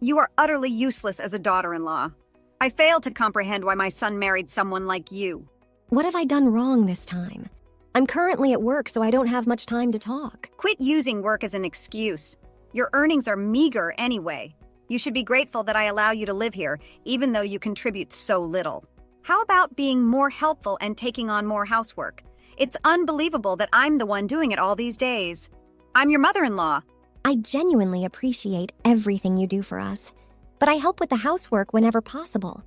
You are utterly useless as a daughter-in-law. I fail to comprehend why my son married someone like you. What have I done wrong this time? I'm currently at work, so I don't have much time to talk. Quit using work as an excuse. Your earnings are meager anyway. You should be grateful that I allow you to live here, even though you contribute so little. How about being more helpful and taking on more housework? It's unbelievable that I'm the one doing it all these days. I'm your mother-in-law. I genuinely appreciate everything you do for us, but I help with the housework whenever possible.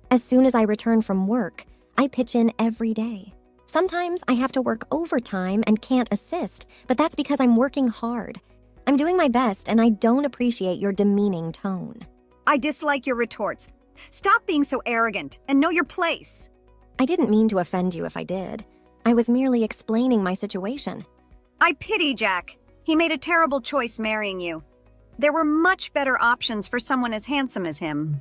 As soon as I return from work, I pitch in every day. Sometimes I have to work overtime and can't assist, but that's because I'm working hard. I'm doing my best, and I don't appreciate your demeaning tone. I dislike your retorts. Stop being so arrogant and know your place. I didn't mean to offend you if I did. I was merely explaining my situation. I pity Jack. He made a terrible choice marrying you. There were much better options for someone as handsome as him.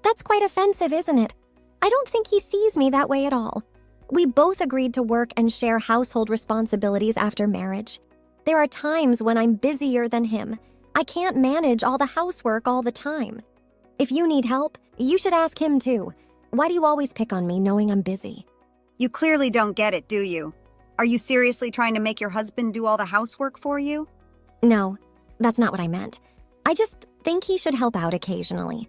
That's quite offensive, isn't it? I don't think he sees me that way at all. We both agreed to work and share household responsibilities after marriage. There are times when I'm busier than him. I can't manage all the housework all the time. If you need help, you should ask him too. Why do you always pick on me knowing I'm busy? You clearly don't get it, do you? Are you seriously trying to make your husband do all the housework for you? No, that's not what I meant. I just think he should help out occasionally.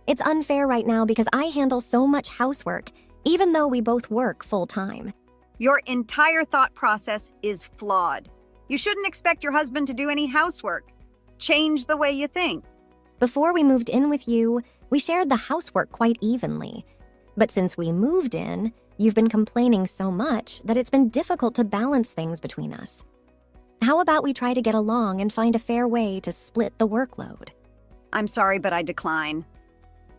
It's unfair right now because I handle so much housework, even though we both work full-time. Your entire thought process is flawed. You shouldn't expect your husband to do any housework. Change the way you think. Before we moved in with you, we shared the housework quite evenly. But since we moved in, you've been complaining so much that it's been difficult to balance things between us. How about we try to get along and find a fair way to split the workload? I'm sorry, but I decline.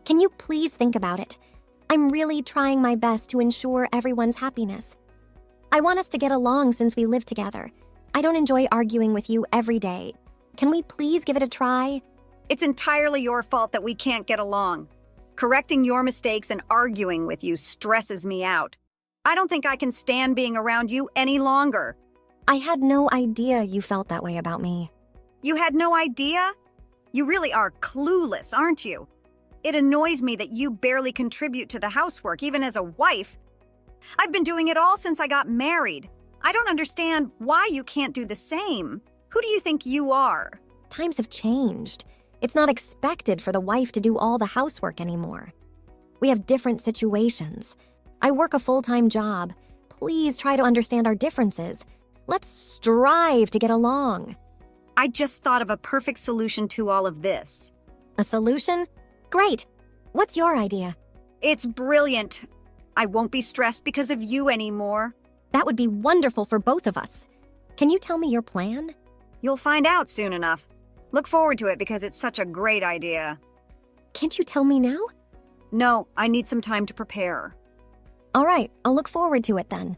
Can you please think about it? I'm really trying my best to ensure everyone's happiness. I want us to get along since we live together. I don't enjoy arguing with you every day. Can we please give it a try? It's entirely your fault that we can't get along. Correcting your mistakes and arguing with you stresses me out. I don't think I can stand being around you any longer. I had no idea you felt that way about me. You had no idea? You really are clueless, aren't you? It annoys me that you barely contribute to the housework, even as a wife. I've been doing it all since I got married. I don't understand why you can't do the same. Who do you think you are? Times have changed. It's not expected for the wife to do all the housework anymore. We have different situations. I work a full-time job. Please try to understand our differences. Let's strive to get along. I just thought of a perfect solution to all of this. A solution? Great. What's your idea? It's brilliant. I won't be stressed because of you anymore. That would be wonderful for both of us. Can you tell me your plan? You'll find out soon enough. Look forward to it because it's such a great idea. Can't you tell me now? No, I need some time to prepare. All right, I'll look forward to it then.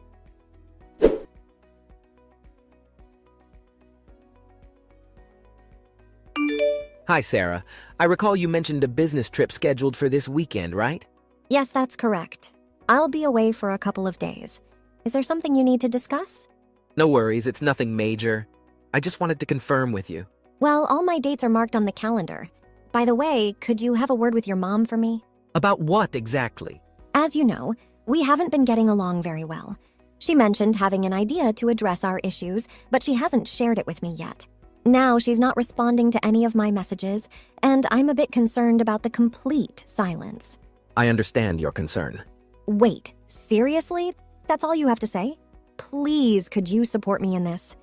Hi, Sarah. I recall you mentioned a business trip scheduled for this weekend, right? Yes, that's correct. I'll be away for a couple of days. Is there something you need to discuss? No worries, it's nothing major. I just wanted to confirm with you. Well, all my dates are marked on the calendar. By the way, could you have a word with your mom for me? About what exactly? As you know, we haven't been getting along very well. She mentioned having an idea to address our issues, but she hasn't shared it with me yet. Now she's not responding to any of my messages, and I'm a bit concerned about the complete silence. I understand your concern. Wait, seriously? That's all you have to say? Please, could you support me in this?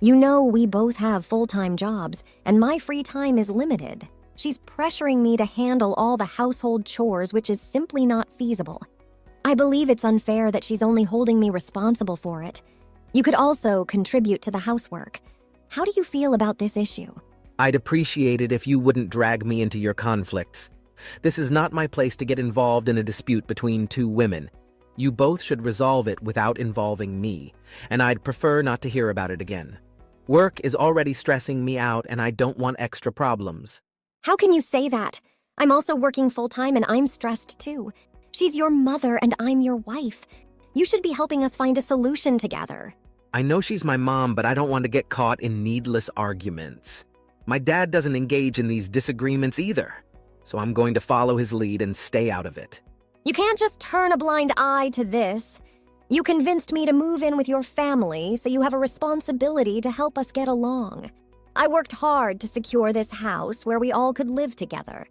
You know we both have full-time jobs, and my free time is limited. She's pressuring me to handle all the household chores, which is simply not feasible. I believe it's unfair that she's only holding me responsible for it. You could also contribute to the housework. How do you feel about this issue? I'd appreciate it if you wouldn't drag me into your conflicts. This is not my place to get involved in a dispute between two women. You both should resolve it without involving me, and I'd prefer not to hear about it again. Work is already stressing me out, and I don't want extra problems. How can you say that? I'm also working full-time and I'm stressed too. She's your mother and I'm your wife. You should be helping us find a solution together. I know she's my mom, but I don't want to get caught in needless arguments. My dad doesn't engage in these disagreements either, so I'm going to follow his lead and stay out of it. You can't just turn a blind eye to this. You convinced me to move in with your family, so you have a responsibility to help us get along. I worked hard to secure this house where we all could live together.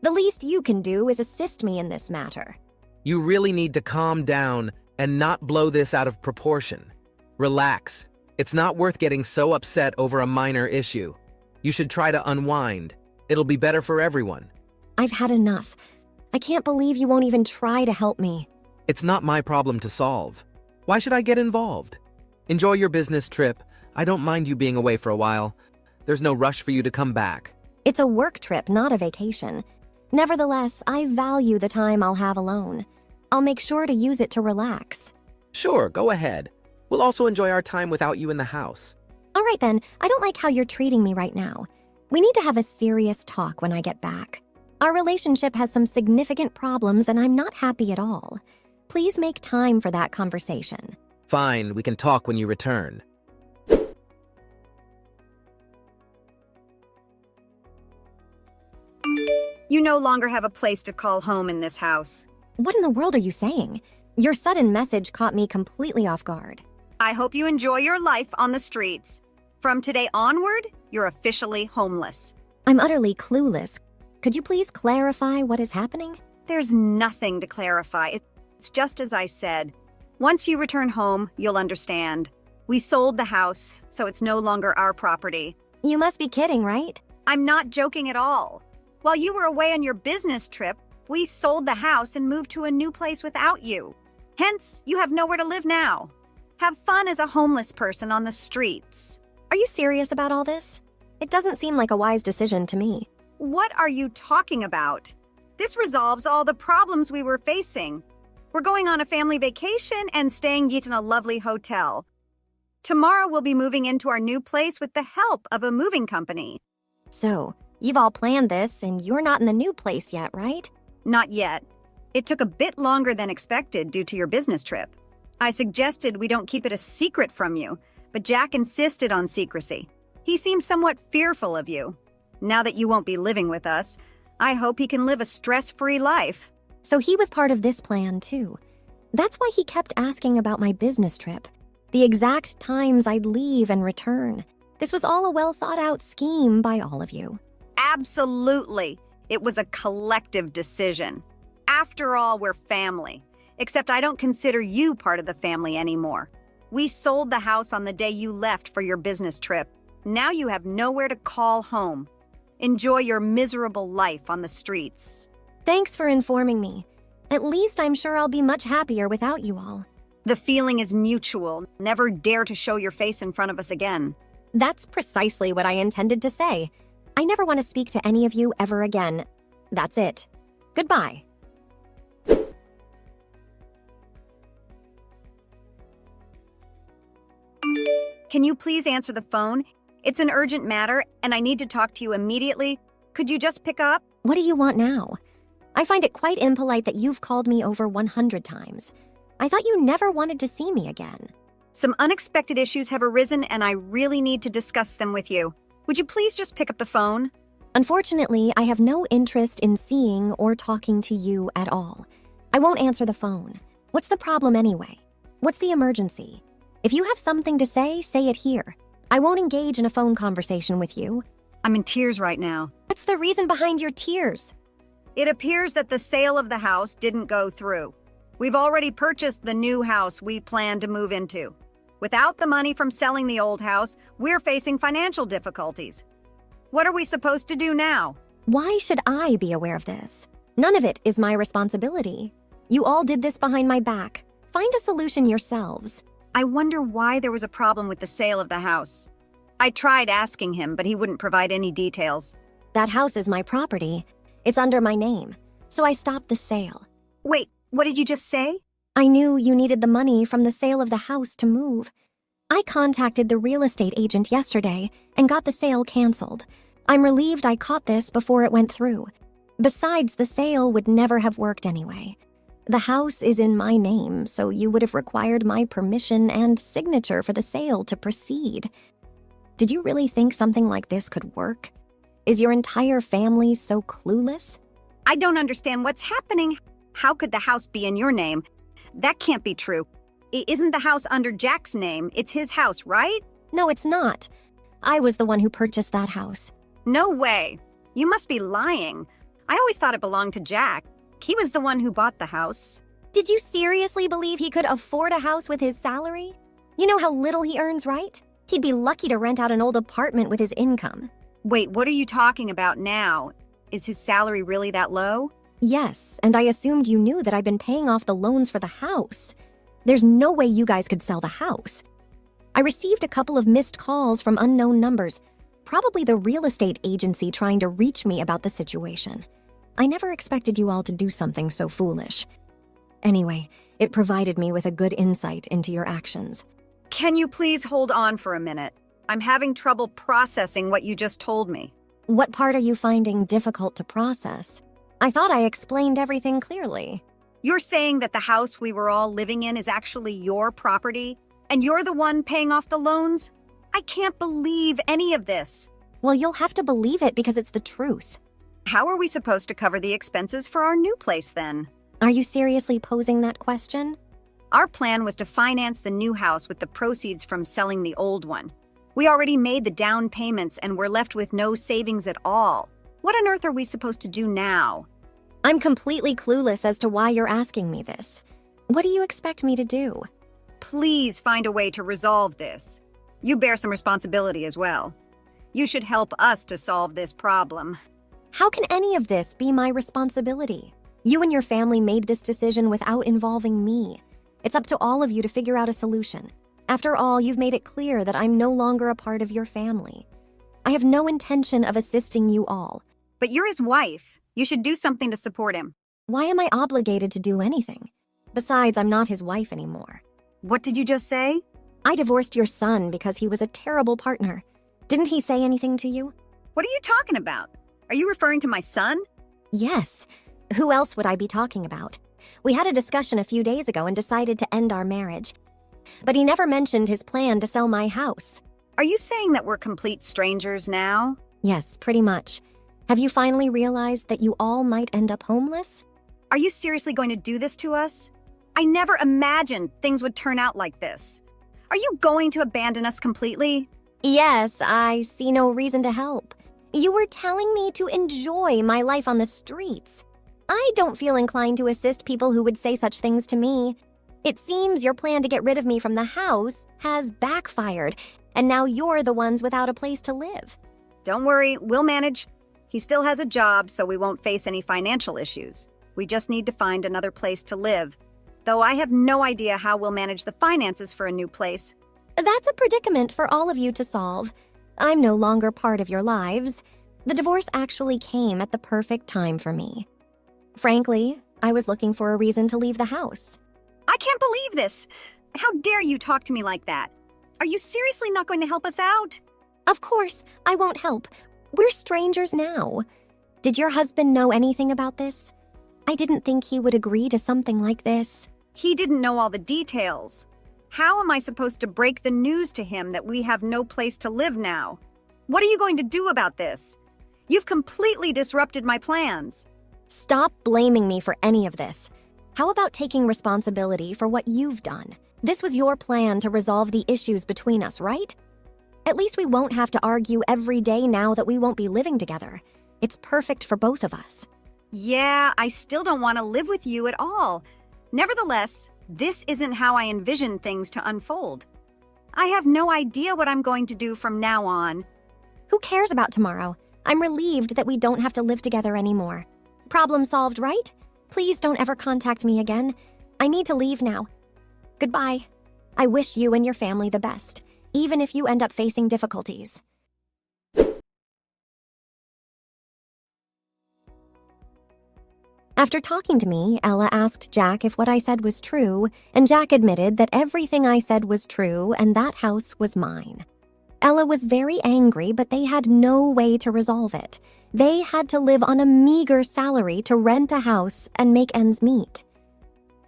The least you can do is assist me in this matter. You really need to calm down and not blow this out of proportion. Relax. It's not worth getting so upset over a minor issue. You should try to unwind. It'll be better for everyone. I've had enough. I can't believe you won't even try to help me. It's not my problem to solve. Why should I get involved? Enjoy your business trip. I don't mind you being away for a while. There's no rush for you to come back. It's a work trip, not a vacation. Nevertheless, I value the time I'll have alone. I'll make sure to use it to relax. Sure, go ahead. We'll also enjoy our time without you in the house. All right then, I don't like how you're treating me right now. We need to have a serious talk when I get back. Our relationship has some significant problems and I'm not happy at all. Please make time for that conversation. Fine, we can talk when you return. You no longer have a place to call home in this house. What in the world are you saying? Your sudden message caught me completely off guard. I hope you enjoy your life on the streets. From today onward, you're officially homeless. I'm utterly clueless. Could you please clarify what is happening? There's nothing to clarify. It's just as I said. Once you return home, you'll understand. We sold the house, so it's no longer our property. You must be kidding, right? I'm not joking at all. While you were away on your business trip, we sold the house and moved to a new place without you. Hence, you have nowhere to live now. Have fun as a homeless person on the streets. Are you serious about all this? It doesn't seem like a wise decision to me. What are you talking about? This resolves all the problems we were facing. We're going on a family vacation and staying in a lovely hotel. Tomorrow we'll be moving into our new place with the help of a moving company. So, you've all planned this and you're not in the new place yet, right? Not yet. It took a bit longer than expected due to your business trip. I suggested we don't keep it a secret from you, but Jack insisted on secrecy. He seemed somewhat fearful of you. Now that you won't be living with us, I hope he can live a stress-free life. So he was part of this plan too. That's why he kept asking about my business trip, the exact times I'd leave and return. This was all a well-thought-out scheme by all of you. Absolutely. It was a collective decision. After all, we're family. Except I don't consider you part of the family anymore. We sold the house on the day you left for your business trip. Now you have nowhere to call home. Enjoy your miserable life on the streets. Thanks for informing me. At least I'm sure I'll be much happier without you all. The feeling is mutual. Never dare to show your face in front of us again. That's precisely what I intended to say. I never want to speak to any of you ever again. That's it. Goodbye. Can you please answer the phone? It's an urgent matter, and I need to talk to you immediately. Could you just pick up? What do you want now? I find it quite impolite that you've called me over 100 times. I thought you never wanted to see me again. Some unexpected issues have arisen, and I really need to discuss them with you. Would you please just pick up the phone? Unfortunately, I have no interest in seeing or talking to you at all. I won't answer the phone. What's the problem anyway? What's the emergency? If you have something to say it here. I won't engage in a phone conversation with you. I'm in tears right now. What's the reason behind your tears? It appears that the sale of the house didn't go through. We've already purchased the new house we plan to move into. Without the money from selling the old house, we're facing financial difficulties. What are we supposed to do now? Why should I be aware of this? None of it is my responsibility. You all did this behind my back. Find a solution yourselves. I wonder why there was a problem with the sale of the house. I tried asking him, but he wouldn't provide any details. That house is my property. It's under my name, so I stopped the sale. Wait, what did you just say? I knew you needed the money from the sale of the house to move. I contacted the real estate agent yesterday and got the sale canceled. I'm relieved I caught this before it went through. Besides, the sale would never have worked anyway. The house is in my name, so you would have required my permission and signature for the sale to proceed. Did you really think something like this could work? Is your entire family so clueless? I don't understand what's happening. How could the house be in your name? That can't be true. Isn't the house under Jack's name? It's his house, right? No, it's not. I was the one who purchased that house. No way. You must be lying. I always thought it belonged to Jack. He was the one who bought the house. Did you seriously believe he could afford a house with his salary? You know how little he earns, right? He'd be lucky to rent out an old apartment with his income. Wait, what are you talking about now? Is his salary really that low? Yes, and I assumed you knew that I've been paying off the loans for the house. There's no way you guys could sell the house. I received a couple of missed calls from unknown numbers, probably the real estate agency trying to reach me about the situation. I never expected you all to do something so foolish. Anyway, it provided me with a good insight into your actions. Can you please hold on for a minute? I'm having trouble processing what you just told me. What part are you finding difficult to process? I thought I explained everything clearly. You're saying that the house we were all living in is actually your property, and you're the one paying off the loans? I can't believe any of this. Well, you'll have to believe it because it's the truth. How are we supposed to cover the expenses for our new place then? Are you seriously posing that question? Our plan was to finance the new house with the proceeds from selling the old one. We already made the down payments and we're left with no savings at all. What on earth are we supposed to do now? I'm completely clueless as to why you're asking me this. What do you expect me to do? Please find a way to resolve this. You bear some responsibility as well. You should help us to solve this problem. How can any of this be my responsibility? You and your family made this decision without involving me. It's up to all of you to figure out a solution. After all, you've made it clear that I'm no longer a part of your family. I have no intention of assisting you all. But you're his wife. You should do something to support him. Why am I obligated to do anything? Besides, I'm not his wife anymore. What did you just say? I divorced your son because he was a terrible partner. Didn't he say anything to you? What are you talking about? Are you referring to my son? Yes. Who else would I be talking about? We had a discussion a few days ago and decided to end our marriage. But he never mentioned his plan to sell my house. Are you saying that we're complete strangers now? Yes, pretty much. Have you finally realized that you all might end up homeless? Are you seriously going to do this to us? I never imagined things would turn out like this. Are you going to abandon us completely? Yes, I see no reason to help. You were telling me to enjoy my life on the streets. I don't feel inclined to assist people who would say such things to me. It seems your plan to get rid of me from the house has backfired, and now you're the ones without a place to live. Don't worry, we'll manage. He still has a job, so we won't face any financial issues. We just need to find another place to live. Though I have no idea how we'll manage the finances for a new place. That's a predicament for all of you to solve. I'm no longer part of your lives. The divorce actually came at the perfect time for me. Frankly, I was looking for a reason to leave the house. I can't believe this! How dare you talk to me like that? Are you seriously not going to help us out? Of course, I won't help. We're strangers now. Did your husband know anything about this? I didn't think he would agree to something like this. He didn't know all the details. How am I supposed to break the news to him that we have no place to live now? What are you going to do about this? You've completely disrupted my plans. Stop blaming me for any of this. How about taking responsibility for what you've done? This was your plan to resolve the issues between us, right? At least we won't have to argue every day now that we won't be living together. It's perfect for both of us. Yeah, I still don't want to live with you at all. Nevertheless, this isn't how I envisioned things to unfold. I have no idea what I'm going to do from now on. Who cares about tomorrow? I'm relieved that we don't have to live together anymore. Problem solved, right? Please don't ever contact me again. I need to leave now. Goodbye. I wish you and your family the best, even if you end up facing difficulties. After talking to me, Ella asked Jack if what I said was true, and Jack admitted that everything I said was true and that house was mine. Ella was very angry, but they had no way to resolve it. They had to live on a meager salary to rent a house and make ends meet.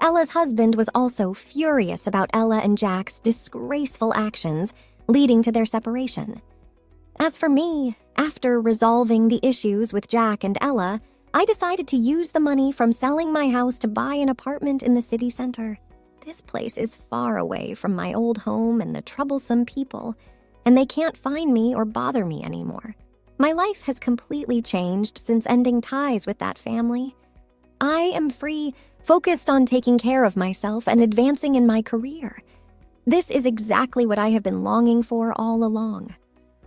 Ella's husband was also furious about Ella and Jack's disgraceful actions, leading to their separation. As for me, After resolving the issues with Jack and Ella, I decided to use the money from selling my house to buy an apartment in the city center. This place is far away from my old home and the troublesome people, and they can't find me or bother me anymore. My life has completely changed since ending ties with that family. I am free, focused on taking care of myself and advancing in my career. This is exactly what I have been longing for all along.